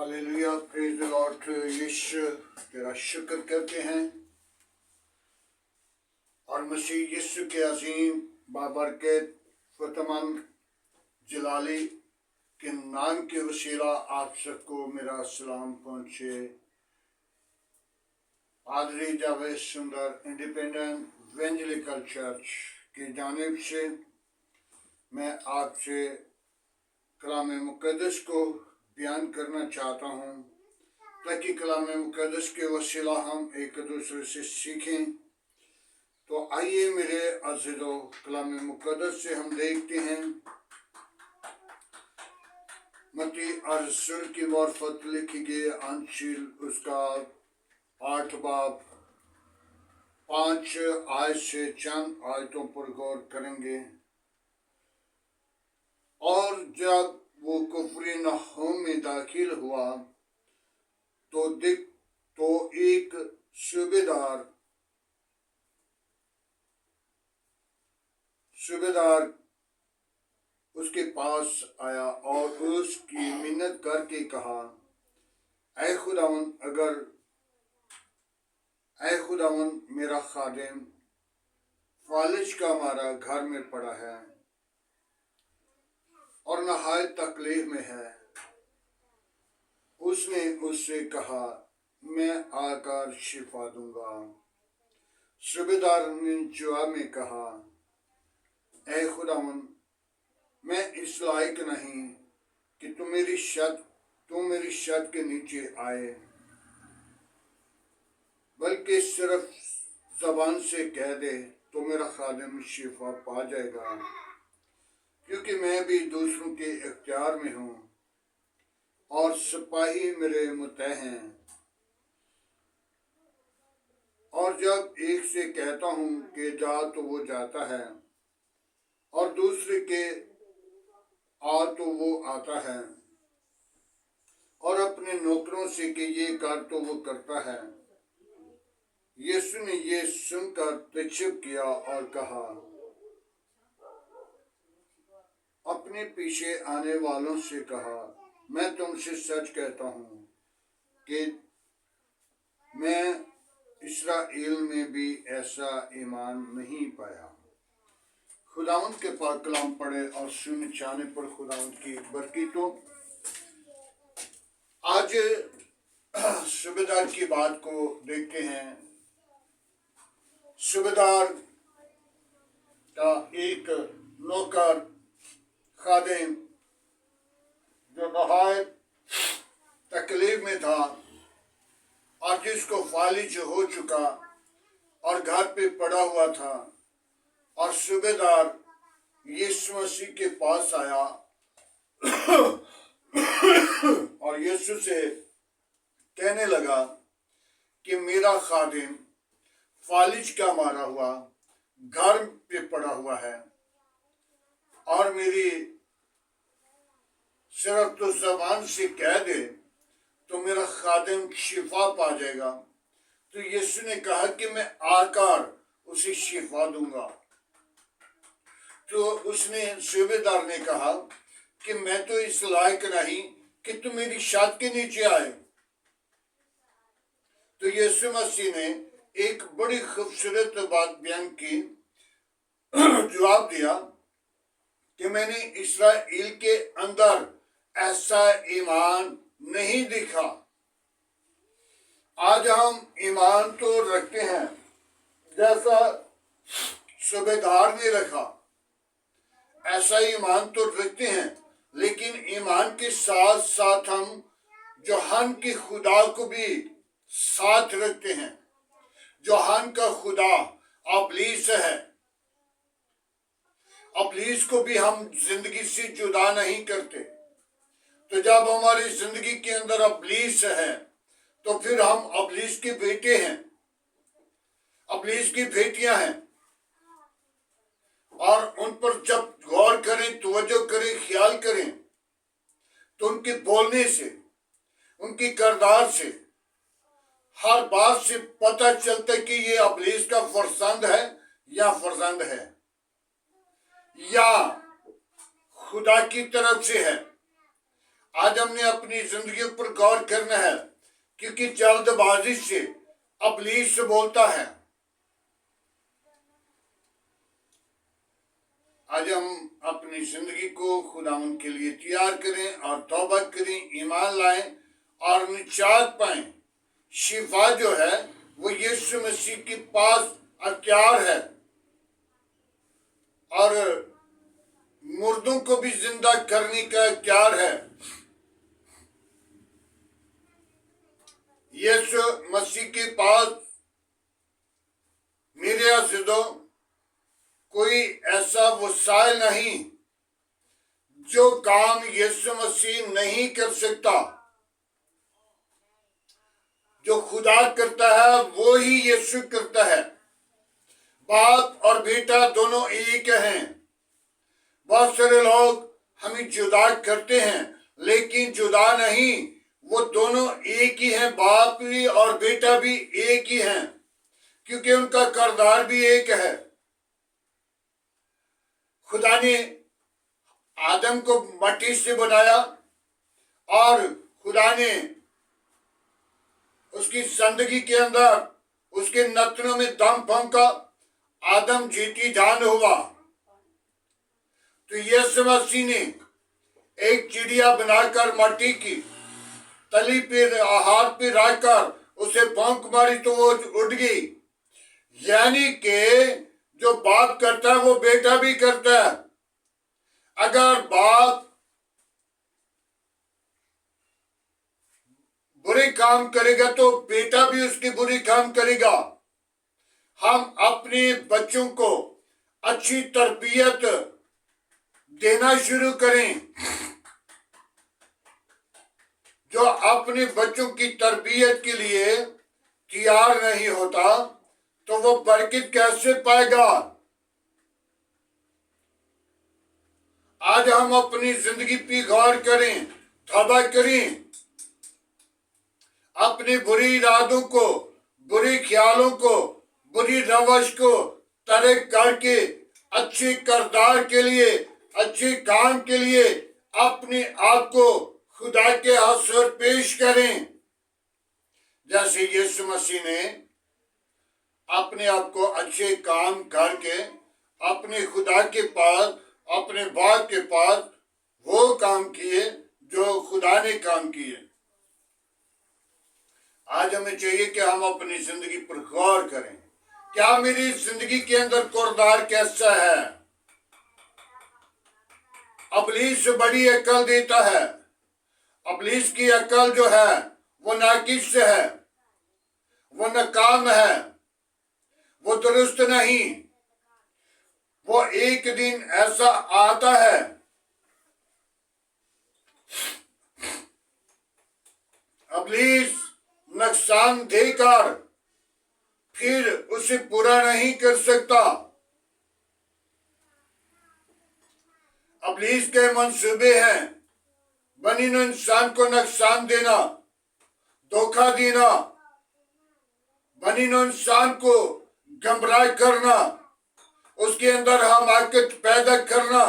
Hallelujah, praise the Lord. Yeshu तेरा शुक्र करते हैं और मसीह यीशु के अजीम बाबरकत फतमंद जलाली के नाम के वसीला आप सबको मेरा सलाम पहुँचे। आदरी जावेद सुंदर इंडिपेंडेंट इवेंजेलिकल चर्च की जानिब से मैं आपसे कलाम मुक़द्दस को बयान करना चाहता हूँ ताकि कलाम मुक़द्दस के वसीला हम एक दूसरे से सीखें। तो आइए मेरे अज़ीज़ों, कलाम मुक़द्दस से हम देखते हैं मत्ती रसूल की मार्फत लिखी गई अंजील उसका 8 बाब 5 आयत से चंद आयतों पर गौर करेंगे। और जब वो कफरनहूम में दाखिल हुआ तो एक सूबेदार उसके पास आया और उसकी मिन्नत करके कहा, ऐ खुदावन मेरा खादिम फालिज का मारा घर में पड़ा है और नहायत तकलीफ में है। उसने उससे कहा, मैं आकर शिफा दूंगा। सूबेदार ने जवाब में कहा, ऐ खुदावन मैं इस लायक नहीं कि तुम मेरी छत के नीचे आए, बल्कि सिर्फ जबान से कह दे तो मेरा खादिम शिफा पा जाएगा, क्योंकि मैं भी दूसरों के इख्तियार में हूँ और सिपाही मेरे मुतह हैं। और जब एक से कहता हूँ कि जा तो वो जाता है और दूसरे के आ तो वो आता है और अपने नौकरों से कि ये कर तो वो करता है। यीशु ने ये सुनकर तज्जुब किया और कहा, अपने पीछे आने वालों से कहा, मैं तुमसे सच कहता हूँ कि मैं इस्राएल में भी ऐसा ईमान नहीं पाया। खुदावंद के पाक कलाम पढ़े और सुन चाहने पर खुदावंद की बरकतों। आज सूबेदार की बात को देखते हैं। सूबेदार का एक नौकर खादिम जो नहायत तकलीफ में था और जिसको फालिज हो चुका और घर पे पड़ा हुआ था, और सूबेदार यीशु मसीह के पास आया और यीशु से कहने लगा कि मेरा खादिम फालिज का मारा हुआ घर पे पड़ा हुआ है और मेरी सिर्फ तो जबान से कह दे तो मेरा खादिम शिफा पा जाएगा। तो यीशु ने कहा कि मैं आकर उसे शिफा दूंगा। तो उसने सूबेदार ने कहा कि मैं तो इस लायक नहीं कि तुम मेरी छत के नीचे आए। तो यीशु मसीह ने एक बड़ी खूबसूरत बात बयान की, जवाब दिया कि मैंने इस्राएल के अंदर ऐसा ईमान नहीं देखा। आज हम ईमान तो रखते हैं जैसा सूबेदार ने रखा, ऐसा ईमान तो रखते हैं, लेकिन ईमान के साथ साथ हम जहान के खुदा को भी साथ रखते हैं। जहान का खुदा इब्लीस है। इब्लीस को भी हम जिंदगी से जुदा नहीं करते। तो जब हमारी जिंदगी के अंदर इब्लीस है तो फिर हम इब्लीस के बेटे हैं, इब्लीस की बेटियां हैं। और उन पर जब गौर करें, तवज्जो करें, ख्याल करें तो उनके बोलने से, उनकी किरदार से, हर बात से पता चलता है कि ये इब्लीस का फर्जंद है या फर्जंद है या खुदा की तरफ से है। آج ہم نے اپنی زندگی پر غور کرنا ہے، کیونکہ جلد بازی سے ابلیس بولتا ہے۔ آج ہم اپنی زندگی کو خداوند کے لیے تیار کریں اور توبہ کریں، ایمان لائیں اور نجات پائیں۔ شفا جو ہے وہ یسوع مسیح کے پاس اختیار ہے، اور مردوں کو بھی زندہ کرنے کا اختیار ہے۔ یسوع مسیح کے پاس میرے عزیزوں کوئی ایسا وسائل نہیں جو کام یسوع مسیح نہیں کر سکتا۔ جو خدا کرتا ہے وہی یسوع کرتا ہے۔ باپ اور بیٹا دونوں ایک ہیں۔ بہت سارے لوگ ہمیں جدا کرتے ہیں، لیکن جدا نہیں، وہ دونوں ایک ہی ہیں۔ باپ بھی اور بیٹا بھی ایک ہی ہیں، کیونکہ ان کا کردار بھی ایک ہے۔ خدا نے آدم کو مٹی سے بنایا، اور خدا نے اس کی زندگی کے اندر اس کے نتنوں میں دم پھونکا، آدم جیتی جان ہوا۔ تو یسوع مسیح نے ایک چڑیا بنا کر مٹی کی تلی پہ ہاتھ پہ رکھ کر اسے پھونک ماری تو وہ اڑ گئی۔ یعنی کہ جو باپ کرتا ہے وہ بیٹا بھی کرتا ہے۔ اگر باپ برے کام کرے گا تو بیٹا بھی اس کے برے کام کرے گا۔ ہم اپنے بچوں کو اچھی تربیت دینا شروع کریں۔ جو اپنے بچوں کی تربیت کے لیے تیار نہیں ہوتا تو وہ برکت کیسے پائے گا؟ آج ہم اپنی زندگی پہ غور کریں، توبہ کریں، اپنے برے ارادوں کو، برے خیالوں کو، بری روش کو ترک کر کے اچھے کردار کے لیے، اچھے کام کے لیے اپنے آپ کو خدا کے حضور پیش کریں۔ جیسے یسوع مسیح نے اپنے آپ کو اچھے کام کر کے اپنے خدا کے پاس، اپنے باپ کے پاس وہ کام کیے جو خدا نے کام کیے۔ آج ہمیں چاہیے کہ ہم اپنی زندگی پر غور کریں، کیا میری زندگی کے اندر کردار کیسا ہے؟ ابلیس بڑی عقل دیتا ہے۔ ابلیس کی عقل جو ہے وہ ناقص ہے، وہ ناکام ہے، وہ درست نہیں۔ وہ ایک دن ایسا آتا ہے ابلیس نقصان دے کر پھر اسے پورا نہیں کر سکتا۔ ابلیس کے منصوبے ہیں بنی نوع انسان کو نقصان دینا، دھوکہ دینا، بنی نوع انسان کو گمراہ کرنا، اس کے اندر حماقت پیدا کرنا۔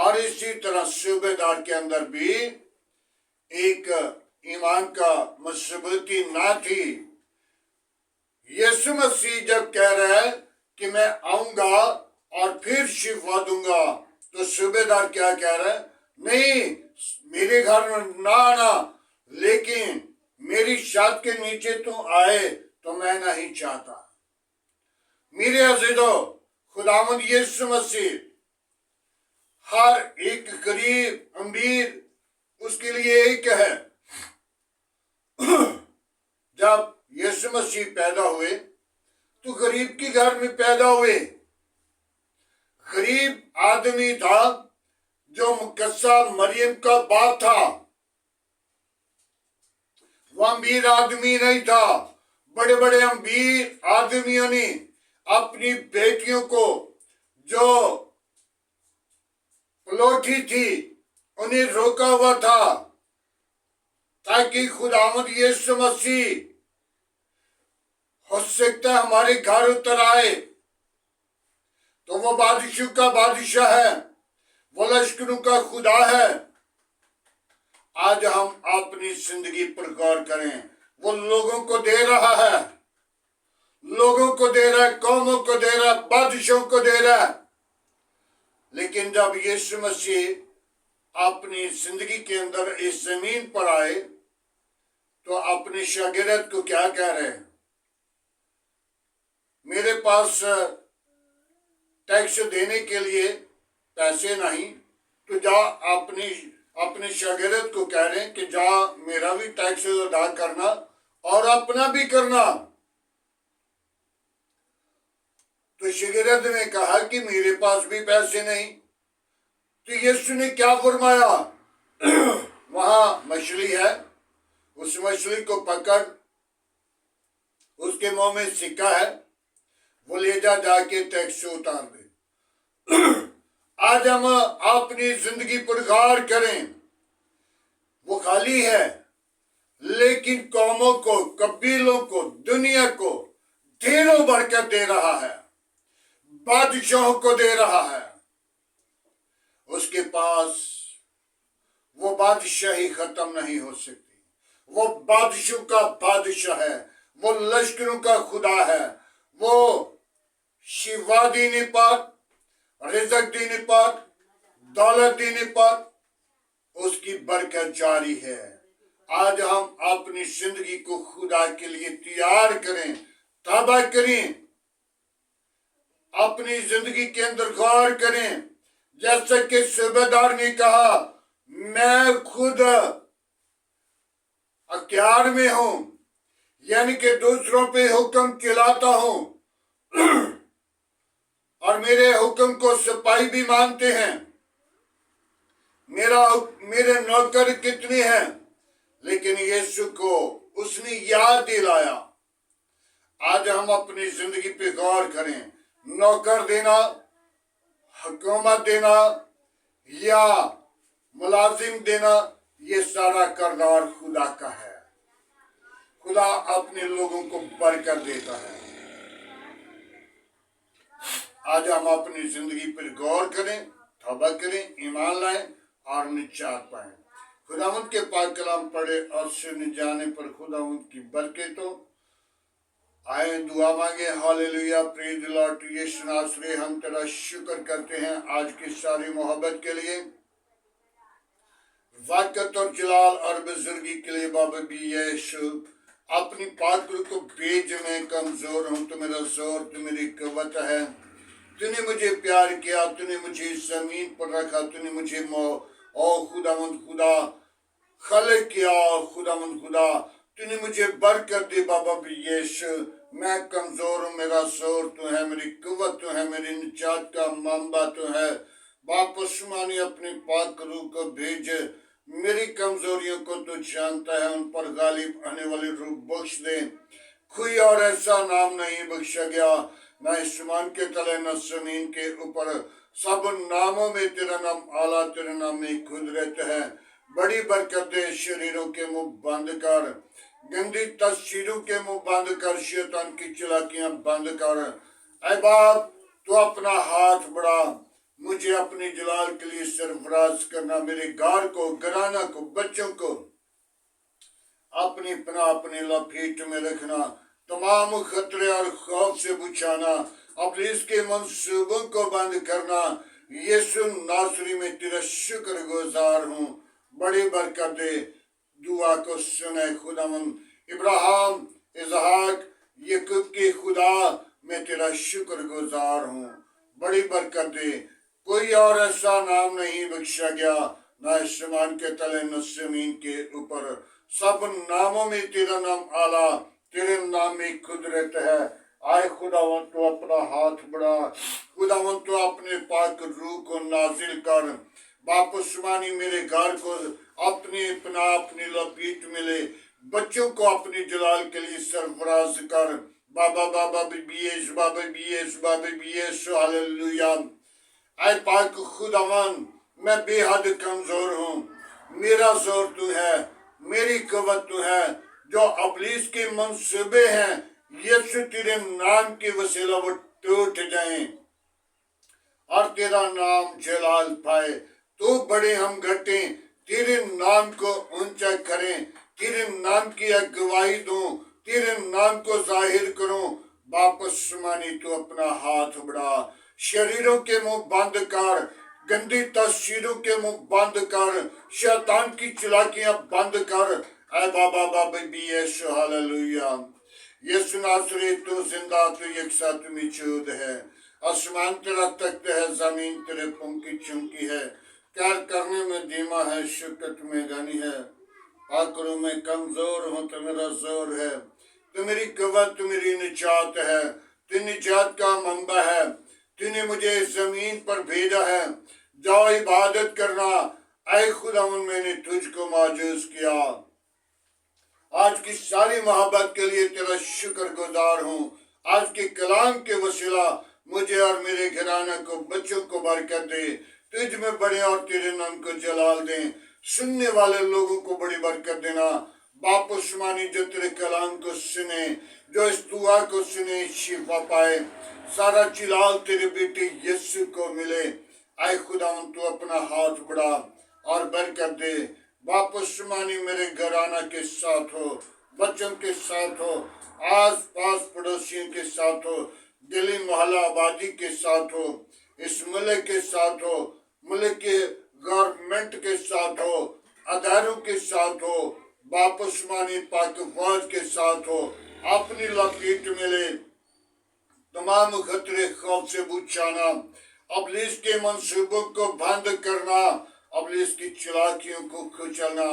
اور اسی طرح صوبے دار کے اندر بھی ایک ایمان کا مضبوطی نہ تھی۔ یسوع مسیح جب کہہ رہا ہے کہ میں آؤں گا اور پھر شفا دوں گا، تو صوبے دار کیا کہہ رہا ہے؟ نہیں، میرے گھر نہ آنا، لیکن میری چھت کے نیچے تو آئے تو میں نہیں چاہتا۔ میرے عزیزو، خداوند یسوع مسیح ہر ایک غریب امیر اس کے لیے ایک ہے۔ جب یسوع مسیح پیدا ہوئے تو غریب کے گھر میں پیدا ہوئے۔ غریب آدمی تھا جو مقدسہ مریم کا باپ تھا، وہ امیر آدمی نہیں تھا۔ بڑے بڑے امیر آدمیوں نے اپنی بیٹیوں کو جو پلوٹی تھی انہیں روکا ہوا تھا تاکہ خداوند یسوع مسیح ہو سکتا ہے ہمارے گھر اتر آئے۔ تو وہ بادشاہ کا بادشاہ ہے، وہ لشکروں کا خدا ہے۔ आज हम अपनी जिंदगी पर गौर करें। वो लोगों को दे रहा है, लोगों को दे रहा है, कौमों को दे रहा है, बादशाहों को दे रहा है। लेकिन जब यीशु मसीह अपनी जिंदगी के अंदर इस जमीन पर आए तो अपने शागिर्द को क्या कह रहे हैं? मेरे पास टैक्स देने के लिए पैसे नहीं, तो जा अपने शागिर्द को कह रहे हैं कि जा मेरा भी टैक्स अदा करना और अपना भी करना। तो शागिर्द ने कहा कि मेरे पास भी पैसे नहीं। तो यीशु ने क्या फरमाया? वहां मछली है, उस मछली को पकड़, उसके मुंह में सिक्का है, वो ले जाके टैक्स उतार दे। आज हम अपनी जिंदगी पर गौर करें। वो खाली है, लेकिन कौमों को, कबीलों को, दुनिया को ढेरों बरकत दे रहा है, बादशाहों को दे रहा है। उसके पास वो बादशाही खत्म नहीं हो सकती। वो बादशाह का बादशाह है, वो लश्करों का खुदा है, वो शिफा देने पर, रिज़्क देने पर, दौलत देने पर उसकी बरकत जारी है। आज हम अपनी जिंदगी को खुदा के लिए तैयार करें, तौबा करें, अपनी जिंदगी के अंदर गौर करें। जैसे कि सूबेदार ने कहा, मैं खुद अख्तियार में हूं, यानी कि दूसरों पे हुक्म चलाता हूं और मेरे हुक्म को सिपाही भी मानते हैं। मेरे नौकर कितने हैं, लेकिन यीशु को उसने याद दिलाया। आज हम अपनी जिंदगी पे गौर करें। नौकर देना, हुकूमत देना या मुलाजिम देना, ये सारा करदार खुदा का है। खुदा अपने लोगों को बरकत देता है। आज हम अपनी जिंदगी पर गौर करें, तौबा करें, ईमान लाएं और निजात पाएं। खुदावंद के पाक कलाम पढ़े और सुन जाने पर खुदावंद की बरकतों आए दुआ मांगे। हालेलुया, प्रेज द लॉर्ड यीशु नासरी। हम तेरा शुक्र करते हैं आज की सारी मोहब्बत के लिए, वक़्त और जलाल और बुजुर्गी के लिए। बाबा भी यीशु अपनी पाक को भेज, मैं कमजोर हूँ, तो मेरा जोर, तो मेरी कुव्वत है। तूने मुझे प्यार किया, तूने मुझे जमीन पर रखा, तूने मुझे ओ खुदावंद खुदा खलक किया। खुदावंद खुदा तूने मुझे बरकत दी। बाबा भी यीशु मैं कमजोर हूँ, मेरा जोर तो है, मेरी कुव्वत तो है, मेरी निजात का मंबा तो है। बाप उस्मानी अपनी पाक रूह को भेज, मेरी कमजोरियों को तो जानता है, उन पर गालिब आने वाली रूह बख्श दे। कोई और ऐसा नाम नहीं बख्शा गया, न आसमान के तले न जमीन के ऊपर, सब नामों में तेरा नाम आला, तेरा नाम में कुदरत है। बड़ी बरकत दे, शरीरों के मुंह बंद कर, गंदी तस्वीरों के मुंह बंद कर, शैतान की चालाकियां बंद कर। ऐ बाप, तू अपना हाथ बढ़ा, मुझे अपनी जलाल के लिए सरफराज करना। मेरे गार को, घराना को, बच्चों को अपनी पनाह, अपने लपेट में रखना। तमाम खतरे और खौफ से बचाना, अपने इसके मंसूबों को बंद करना। यीशु नासरी में तेरा शुक्र गुजार हूँ। बड़ी बरकत दे, दुआ को सुने खुदावंद। इब्राहिम, इसहाक, याकूब के खुदा, मैं तेरा शुक्र गुजार हूँ। बड़ी बरकत दे। कोई और ऐसा नाम नहीं बख्शा गया, न आसमान के तले न जमीन के ऊपर, सब नामों में तेरा नाम आला, तेरे नाम में कुदरत है। आए खुदावंद, तो अपना हाथ बढ़ा, खुदावंद तो अपने पाक रूह को नाजिल कर। बाप उस्मानी मेरे घर को अपनी पनाह, अपनी लपेट में ले, बच्चों को अपनी जलाल के लिए सरफराज कर। बाबा बाबा बीएस, बाबा बीएस, बाबा बीएस, हालेलुया। ऐ पाक खुदावंद, मैं बेहद कमजोर हूँ, मेरा जोर तू है, मेरी कुव्वत तू है। जो अबलीस के मंसूबे हैं, यीशु तेरे नाम के वसीला वो टूट जाएं और तेरा नाम जलाल पाए। तो बड़े हम घटे, तेरे नाम को करें, तेरे नाम की गवाही दूं, तेरे नाम को जाहिर करूं। बाप आसमानी तू अपना हाथ बढ़ा, शरीरों के मुंह बंद कर, गंदी तस्वीरों के मुंह बंद कर, शैतान की चालाकियां बंद कर। ऐ बाबा बाबा भी यीशु हालेलुया। यीशु नासरीत तू जिंदा, तू यकसा, तू मौजूद है। आसमान तेरा तख्त है, जमीन तेरे पंख की चौकी है। प्यार करने में धीमा है, शफकत में घनी है। आकरों में कमजोर हूं तो मेरा जोर है। तू मेरी कवत, तू मेरी निजात है, तू निजात का मंबा है। तूने मुझे इस जमीन पर भेजा है, जाओ इबादत करना। ऐ खुदावन मैंने तुझको माजूज किया। आज की सारी मोहब्बत के लिए तेरा शुक्र गुजार हूँ। आज के कलाम के वसीला मुझे और मेरे घराने को, बच्चों को बरकत दे। तुझ में बड़े और तेरे नाम को जलाल दे। सुनने वाले लोगों को बड़ी बरकत देना। बाप उस्मानी जो तेरे कलाम को सुने, जो इस दुआ को सुने, शिफा पाए। सारा जलाल तेरे बेटे यीशु को मिले। आए खुदावन तू अपना हाथ बढ़ा और बरकत दे। बाप उस्मानी मेरे घराना के साथ हो, बच्चों के साथ हो, आस पास पड़ोसियों के साथ हो, दिल्ली मोहल्ला आबादी के साथ हो, इस मुल्क के साथ हो, मुल्क के गवर्नमेंट के साथ हो, अदारों के साथ हो, बाप उस्मानी पाक फौज के साथ हो। अपनी लपेट में ले तमाम खतरे खौफ से बचाना, इब्लीस के मंसूबों को बंद करना, इब्लीस की चालाकियों को कुचलना।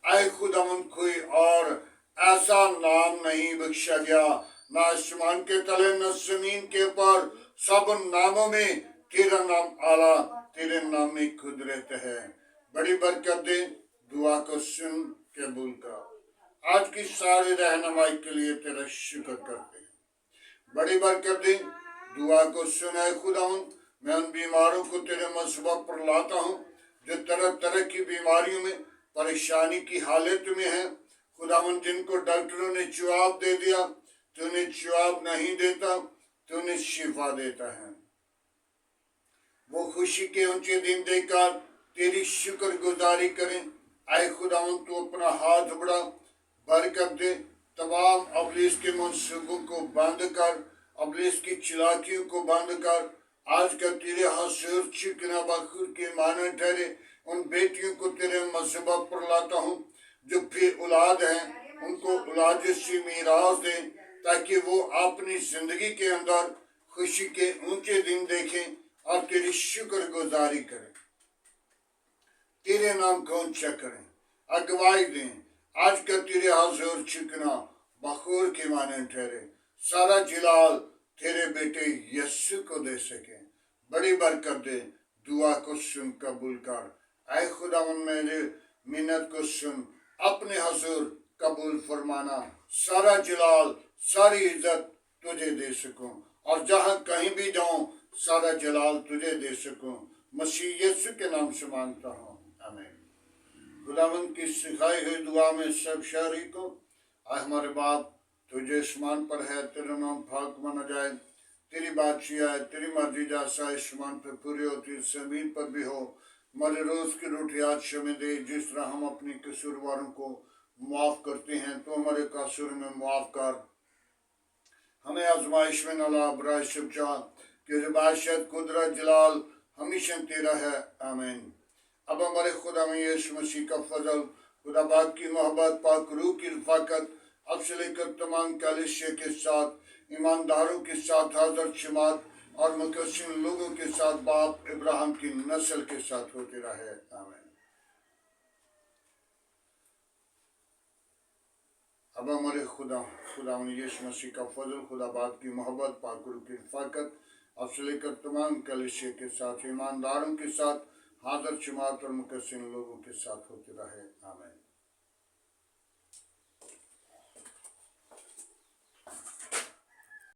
ऐ खुदावन कोई और ऐसा नाम नहीं बख्शा गया, न आसमान के तले न जमीन के ऊपर, सब नामों में तेरा नाम आला, तेरे नाम में कुदरत है। बड़ी बरकत दे, दुआ को सुन कबूल कर। आज की सारी रहनुमाई के लिए तेरा शुक्र करते हैं। बड़ी बरकत दे, दुआ को सुना खुदावन। मैं उन बीमारों को तेरे मसबब पर लाता हूँ जो तरह तरह की बीमारियों में, परेशानी की हालत में है। खुदावन जिनको डॉक्टरों ने जवाब दे दिया, तूने जवाब नहीं देता, तूने शिफा देता है। वो खुशी के ऊंचे दिन देकर तेरी शुक्र गुजारी करें। आए खुदावन तू अपना हाथ बढ़ा, बरकत दे। तमाम इब्लीस के मंसूबों को बंद कर, इब्लीस की चालाकियों को बंद कर। आज का तेरे हसूर चिकना बखूर के माने ठहरे उन बेटियों को तेरे मसबब पर लाता हूँ जो फिर औलाद हैं, उनको औलाद से मीरास दे, ताकि वो अपनी जिंदगी के अंदर खुशी के ऊंचे दिन देखें और तेरी शुक्र गुजारी करें, तेरे नाम को ऊंचा करें, अगवाई दें। आज का तेरे हजूर चिकना बखूर के माने ठहरे। सारा जलाल तेरे बेटे यीशु को दे सके। बड़ी बरकत दे, दुआ को सुन कबूल कर। ऐ खुदावन मेरे मिन्नत को सुन, अपने हजूर कबूल फरमाना। सारा जलाल, सारी इज्जत तुझे दे सकूं, और जहां कहीं भी जाऊं सारा जलाल तुझे दे सकूं। मसीह यीशु के नाम से मांगता हूं, आमीन। खुदावन की सिखाई हुई दुआ में सब शरीकों, हमारे बाप तुझे आसमान पर है, तेरा नाम पाक माना जाए, तेरी बादशाही आए, तेरी मर्जी जैसा आसमान पर पूरी होती जमीन पर भी हो। हमारे रोज की रोटी आज हमें दे, जिस तरह हम अपनी कसूरवारों को माफ करते हैं, तो हमारे कसूर में माफ कर। हमें आजमाइश में न ला, बुराई से बचा, कि बादशाह कुदरत जलाल हमेशा तेरा है, आमीन। अब हमारे खुदा में यीशु मसीह का फजल, खुदा बाप की मोहब्बत, पाक रूह की रफाकत, अब से लेकर तमाम कलीसिया के साथ, ईमानदारों के साथ, हज़रत जमात और मुकद्दस लोगों के साथ, बाप इब्राहिम की नस्ल के साथ होते रहे, आमीन। अब हमारे खुदा यीशु मसीह का फजल, खुदा बाप की मोहब्बत, पाक रूह की रफाकत, अब से लेकर तमाम कलीसिया के साथ, ईमानदारों के साथ, हज़रत जमात और मुकद्दस लोगों के साथ होते रहे, आमीन।